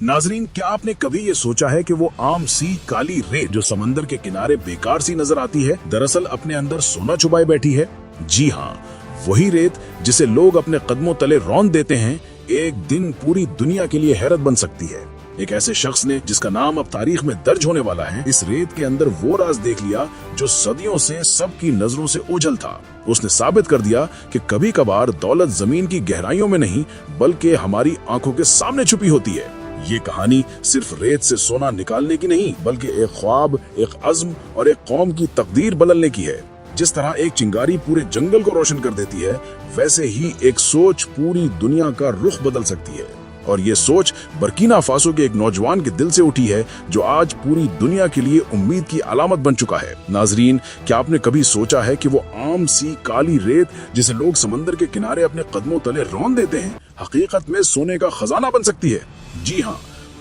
नाजरीन, क्या आपने कभी ये सोचा है कि वो आम सी काली रेत जो समंदर के किनारे बेकार सी नजर आती है, दरअसल अपने अंदर सोना छुपाए बैठी है? जी हाँ, वही रेत जिसे लोग अपने कदमों तले रौंद देते हैं, एक दिन पूरी दुनिया के लिए हैरत बन सकती है। एक ऐसे शख्स ने, जिसका नाम अब तारीख में दर्ज होने वाला है, इस रेत के अंदर वो राज देख लिया जो सदियों से सबकी नजरों से ओझल था। उसने साबित कर दिया कि कभी कभार दौलत जमीन की गहराइयों में नहीं बल्कि हमारी आंखों के सामने छुपी होती है। ये कहानी सिर्फ रेत से सोना निकालने की नहीं बल्कि एक ख्वाब, एक अज़्म और एक कौम की तकदीर बदलने की है। जिस तरह एक चिंगारी पूरे जंगल को रोशन कर देती है, वैसे ही एक सोच पूरी दुनिया का रुख बदल सकती है। और ये सोच बर्किना फासो के एक नौजवान के दिल से उठी है जो आज पूरी दुनिया के लिए उम्मीद की अलामत बन चुका है। नाजरीन, क्या आपने कभी सोचा है कि वो आम सी काली रेत जिसे लोग समंदर के किनारे अपने कदमों तले रौंद देते हैं, हकीकत में सोने का खजाना बन सकती है? जी हाँ,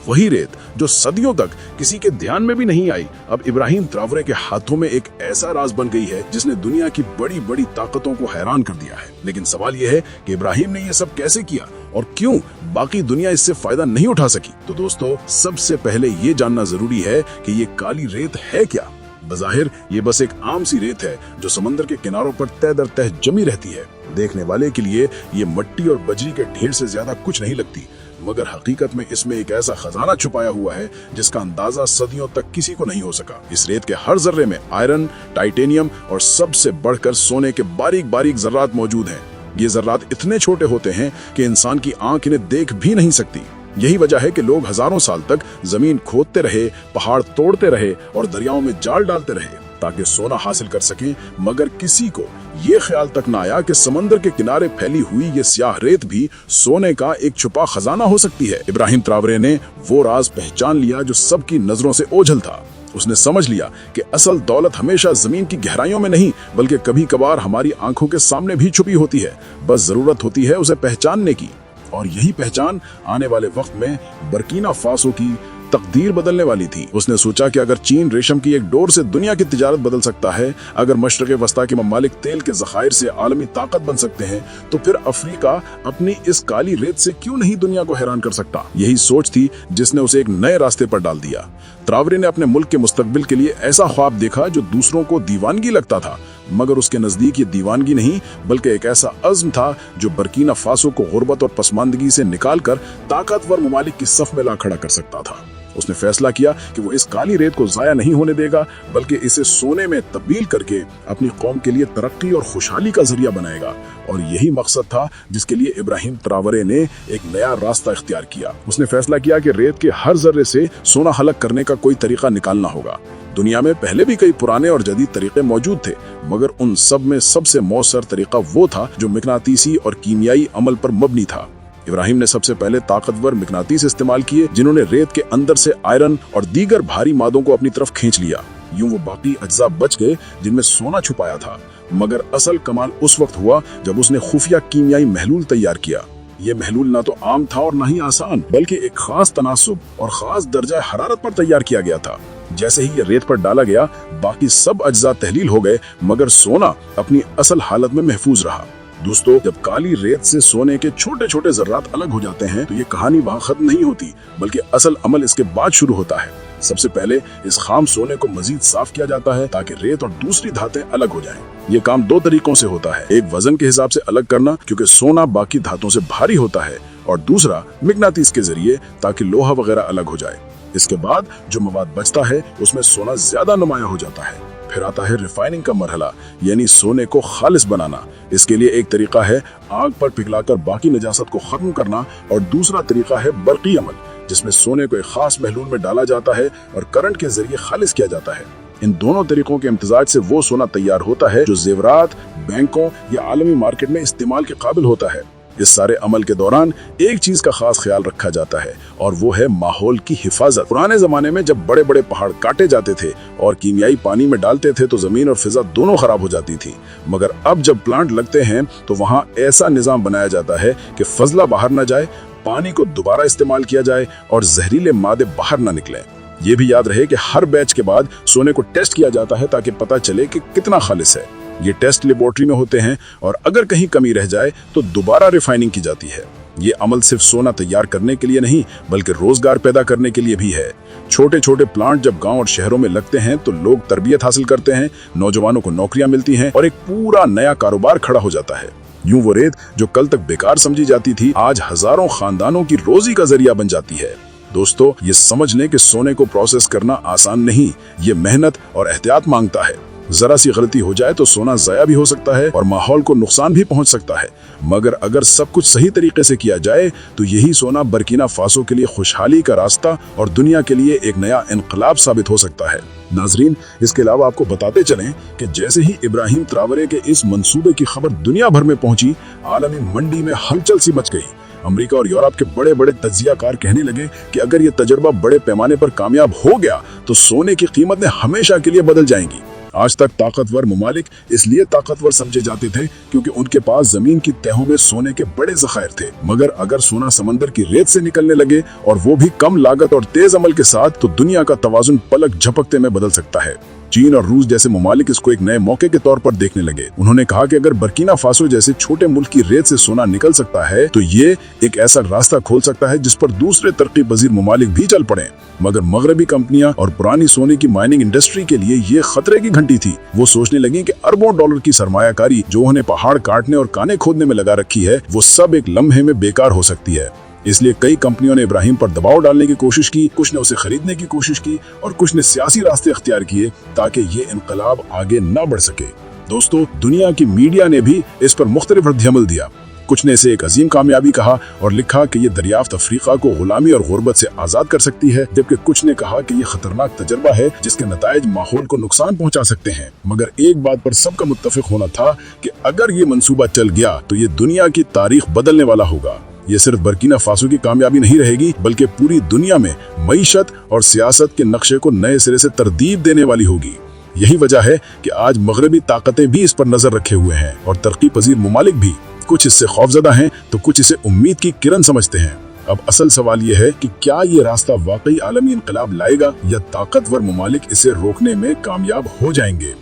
वही रेत जो सदियों तक किसी के ध्यान में भी नहीं आई, अब इब्राहिम ट्रावरे के हाथों में एक ऐसा राज बन गई है जिसने दुनिया की बड़ी बड़ी ताकतों को हैरान कर दिया है। लेकिन सवाल यह है कि इब्राहिम ने यह सब कैसे किया और क्यों बाकी दुनिया इससे फायदा नहीं उठा सकी? तो दोस्तों, सबसे पहले ये जानना जरूरी है कि ये काली रेत है क्या। बज़ाहिर ये बस एक आम सी रेत है जो समंदर के किनारों पर तह दर तह जमी रहती है। देखने वाले के लिए ये मिट्टी और बजरी के ढेर से ज्यादा कुछ नहीं लगती, मगर हकीकत में इसमें एक ऐसा खजाना छुपाया हुआ है जिसका अंदाजा सदियों तक किसी को नहीं हो सका। इस रेत के हर जर्रे में आयरन, टाइटेनियम और सबसे बढ़कर सोने के बारीक बारीक जर्रात मौजूद हैं। ये जर्रात इतने छोटे होते हैं कि इंसान की आंख इन्हें देख भी नहीं सकती। यही वजह है कि लोग हजारों साल तक जमीन खोदते रहे, पहाड़ तोड़ते रहे और दरियाओं में जाल डालते रहे ताकि सोना हासिल कर सकें, मगर किसी को ये ख्याल तक ना आया कि समंदर के किनारे फैली हुई ये स्याह रेत भी सोने का एक छुपा खजाना हो सकती है। इब्राहिम ट्रावरे ने वो राज पहचान लिया जो सबकी नजरों से ओझल था। उसने समझ लिया कि असल दौलत हमेशा जमीन की गहराइयों में नहीं बल्कि कभी कभार हमारी आंखों के सामने भी छुपी होती है, बस जरूरत होती है उसे पहचानने की। और यही पहचान आने वाले वक्त में बर्किना फासो की तकदीर बदलने वाली थी। उसने सोचा कि अगर चीन रेशम की एक डोर से दुनिया की तिजारत बदल सकता है, अगर मशरक़ वस्ता के ममालिक तेल के ज़खायर से आलमी ताकत बन सकते हैं, तो फिर अफ्रीका अपनी इस काली रेत से क्यों नहीं दुनिया को हैरान कर सकता। यही सोच थी जिसने उसे एक नए रास्ते पर डाल दिया। ट्रावरे ने अपने मुल्क के मुस्तकबिल के लिए ऐसा ख्वाब देखा जो दूसरों को दीवानगी लगता था, मगर उसके नजदीक ये दीवानगी नहीं बल्कि एक ऐसा अज़्म था जो बर्किना फासो को गुर्बत और पसमानदगी से निकालकर ताकतवर ममालिक की सफ में ला खड़ा कर सकता था। उसने फैसला किया कि वो इस काली रेत को जाया नहीं होने देगा बल्कि इसे सोने में तब्दील करके अपनी कौम के लिए तरक्की और खुशहाली का जरिया बनाएगा। और यही मकसद था जिसके लिए इब्राहिम ट्रावरे ने एक नया रास्ता इख्तियार किया। उसने फैसला किया कि रेत के हर जर्रे से सोना हलक करने का कोई तरीका निकालना होगा। दुनिया में पहले भी कई पुराने और जदीद तरीके मौजूद थे, मगर उन सब में सबसे मौसर तरीका वो था जो मिकनातीसी और कीमियाई अमल पर मबनी था। इब्राहिम ने सबसे पहले ताकतवर मिकनातीस इस्तेमाल किए जिन्होंने रेत के अंदर से आयरन और दीगर भारी मादों को अपनी तरफ खींच लिया। यूं वो बाकी अज्जा बच गए जिनमें सोना छुपाया था। मगर असल कमाल उस वक्त हुआ जब उसने खुफिया कीमियाई महलूल तैयार किया। ये महलूल ना तो आम था और ना ही आसान, बल्कि एक खास तनासुब और खास दर्जा हरारत पर तैयार किया गया था। जैसे ही ये रेत पर डाला गया, बाकी सब अज्जा तहलील हो गए, मगर सोना अपनी असल हालत में महफूज रहा। दोस्तों, जब काली रेत से सोने के छोटे छोटे जर्रात अलग हो जाते हैं तो ये कहानी वहाँ खत्म नहीं होती, बल्कि असल अमल इसके बाद शुरू होता है। सबसे पहले इस खाम सोने को मजीद साफ किया जाता है ताकि रेत और दूसरी धातें अलग हो जाएं। ये काम दो तरीकों से होता है, एक वजन के हिसाब से अलग करना क्योंकि सोना बाकी धातों से भारी होता है, और दूसरा मिकनातीस के जरिए ताकि लोहा वगैरह अलग हो जाए। इसके बाद जो मवाद बचता है उसमें सोना ज्यादा नुमाया हो जाता है। फिर आता है रिफाइनिंग का मरहला, यानी सोने को खालिस बनाना। इसके लिए एक तरीका है आग पर पिघलाकर बाकी नजासत को खत्म करना, और दूसरा तरीका है बर्की अमल, जिसमें सोने को एक खास महलूल में डाला जाता है और करंट के जरिए खालिस किया जाता है। इन दोनों तरीकों के इम्तिजाज से वो सोना तैयार होता है जो जेवरात, बैंकों या आलमी मार्केट में इस्तेमाल के काबिल होता है। इस सारे अमल के दौरान एक चीज का खास ख्याल रखा जाता है और वो है माहौल की हिफाजत। पुराने जमाने में जब बड़े बड़े पहाड़ काटे जाते थे और कीमियाई पानी में डालते थे तो जमीन और फिजा दोनों खराब हो जाती थी, मगर अब जब प्लांट लगते हैं तो वहाँ ऐसा निजाम बनाया जाता है कि फजला बाहर न जाए, पानी को दोबारा इस्तेमाल किया जाए और जहरीले मादे बाहर न निकले। ये भी याद रहे कि हर बैच के बाद सोने को टेस्ट किया जाता है ताकि पता चले कि कितना खालिस है। ये टेस्ट लेबोरेटरी में होते हैं और अगर कहीं कमी रह जाए तो दोबारा रिफाइनिंग की जाती है। ये अमल सिर्फ सोना तैयार करने के लिए नहीं बल्कि रोजगार पैदा करने के लिए भी है। छोटे छोटे प्लांट जब गांव और शहरों में लगते हैं तो लोग तरबियत हासिल करते हैं, नौजवानों को नौकरियां मिलती हैं और एक पूरा नया कारोबार खड़ा हो जाता है। यूं वो रेत जो कल तक बेकार समझी जाती थी आज हजारों खानदानों की रोजी का जरिया बन जाती है। दोस्तों, ये समझ लें कि सोने को प्रोसेस करना आसान नहीं, ये मेहनत और एहतियात मांगता है। जरा सी गलती हो जाए तो सोना जाया भी हो सकता है और माहौल को नुकसान भी पहुंच सकता है, मगर अगर सब कुछ सही तरीके से किया जाए तो यही सोना बर्किना फासो के लिए खुशहाली का रास्ता और दुनिया के लिए एक नया इनकलाब साबित हो सकता है। नाजरीन, इसके अलावा आपको बताते चलें कि जैसे ही इब्राहिम ट्रावरे के इस मंसूबे की खबर दुनिया भर में पहुंची, आलमी मंडी में हलचल सी मच गई। अमेरिका और यूरोप के बड़े बड़े तज्जियाकार कहने लगे कि अगर ये तजर्बा बड़े पैमाने पर कामयाब हो गया तो सोने की कीमत ने हमेशा के लिए बदल जाएंगी। आज तक ताकतवर ममालिक इसलिए ताकतवर समझे जाते थे क्योंकि उनके पास जमीन की तहों में सोने के बड़े ज़खायर थे, मगर अगर सोना समंदर की रेत से निकलने लगे और वो भी कम लागत और तेज अमल के साथ, तो दुनिया का तवाजुन पलक झपकते में बदल सकता है। चीन और रूस जैसे ममालिक इसको एक नए मौके के तौर पर देखने लगे। उन्होंने कहा कि अगर बर्किना फासो जैसे छोटे मुल्क की रेत से सोना निकल सकता है तो ये एक ऐसा रास्ता खोल सकता है जिस पर दूसरे तरक्की पजीर ममालिक भी चल पड़े। मगर मगरबी कंपनियां और पुरानी सोने की माइनिंग इंडस्ट्री के लिए ये खतरे की घंटी थी। वो सोचने लगी कि अरबों डॉलर की सरमायाकारी जो उन्हें पहाड़ काटने और काने खोदने में लगा रखी है, वो सब एक लम्हे में बेकार हो सकती है। इसलिए कई कंपनियों ने इब्राहिम पर दबाव डालने की कोशिश की, कुछ ने उसे खरीदने की कोशिश की और कुछ ने सियासी रास्ते अख्तियार किए ताकि ये इनकलाब आगे न बढ़ सके। दोस्तों, दुनिया की मीडिया ने भी इस पर मुख्तलिफ रद्द-ए-अमल दिया। कुछ ने इसे एक अजीम कामयाबी कहा और लिखा कि ये दरियाफ्त अफ्रीका को गुलामी और गुर्बत से आजाद कर सकती है, जबकि कुछ ने कहा कि ये खतरनाक तजर्बा है जिसके नताइज माहौल को नुकसान पहुंचा सकते हैं। मगर एक बात पर सबका मुत्तफिक होना था कि अगर ये मंसूबा चल गया तो ये दुनिया की तारीख बदलने वाला होगा। ये सिर्फ बर्किना फासो की कामयाबी नहीं रहेगी बल्कि पूरी दुनिया में मईशत और सियासत के नक्शे को नए सिरे से तरतीब देने वाली होगी। यही वजह है कि आज मगरबी ताकतें भी इस पर नजर रखे हुए हैं और तरक्की पजीर ममालिक भी। कुछ इससे खौफजदा हैं तो कुछ इसे उम्मीद की किरण समझते हैं। अब असल सवाल यह है कि क्या ये रास्ता वाकई आलमी इनकलाब लाएगा या ताकतवर ममालिक इसे रोकने में कामयाब हो जाएंगे।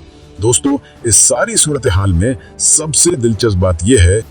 दोस्तों, इस सारी सूरत हाल में सबसे दिलचस्प बात यह है